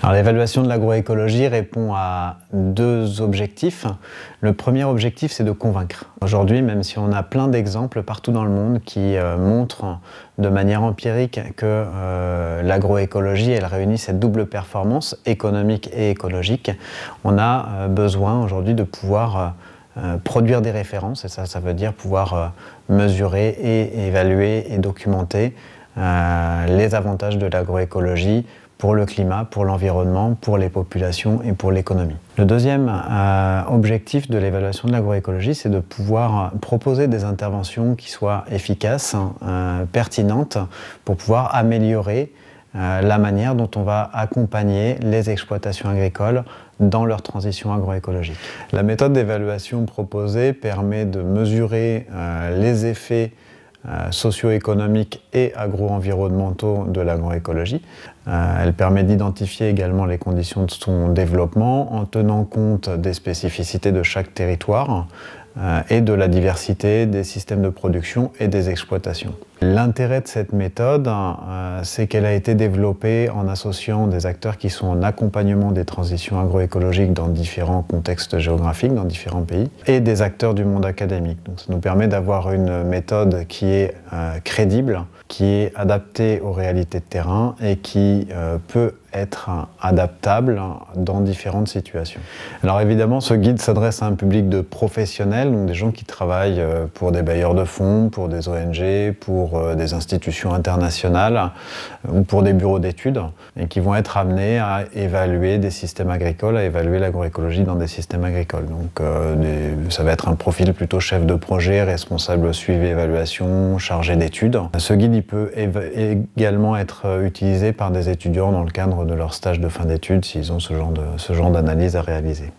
Alors, l'évaluation de l'agroécologie répond à deux objectifs. Le premier objectif, c'est de convaincre. Aujourd'hui, même si on a plein d'exemples partout dans le monde qui montrent de manière empirique que l'agroécologie, elle réunit cette double performance économique et écologique, on a besoin aujourd'hui de pouvoir produire des références, et ça veut dire pouvoir mesurer et évaluer et documenter les avantages de l'agroécologie pour le climat, pour l'environnement, pour les populations et pour l'économie. Le deuxième objectif de l'évaluation de l'agroécologie, c'est de pouvoir proposer des interventions qui soient efficaces, pertinentes, pour pouvoir améliorer la manière dont on va accompagner les exploitations agricoles dans leur transition agroécologique. La méthode d'évaluation proposée permet de mesurer les effets socio-économiques et agro-environnementaux de l'agroécologie. Elle permet d'identifier également les conditions de son développement en tenant compte des spécificités de chaque territoire et de la diversité des systèmes de production et des exploitations. L'intérêt de cette méthode, c'est qu'elle a été développée en associant des acteurs qui sont en accompagnement des transitions agroécologiques dans différents contextes géographiques, dans différents pays, et des acteurs du monde académique. Donc ça nous permet d'avoir une méthode qui est crédible, qui est adaptée aux réalités de terrain et qui peut être adaptable dans différentes situations. Alors évidemment, ce guide s'adresse à un public de professionnels, donc des gens qui travaillent pour des bailleurs de fonds, pour des ONG, pour des institutions internationales ou pour des bureaux d'études, et qui vont être amenés à évaluer des systèmes agricoles, à évaluer l'agroécologie dans des systèmes agricoles. Donc ça va être un profil plutôt chef de projet, responsable suivi évaluation, chargé d'études. Ce guide il peut également être utilisé par des étudiants dans le cadre de leur stage de fin d'études s'ils ont ce genre d'analyse à réaliser.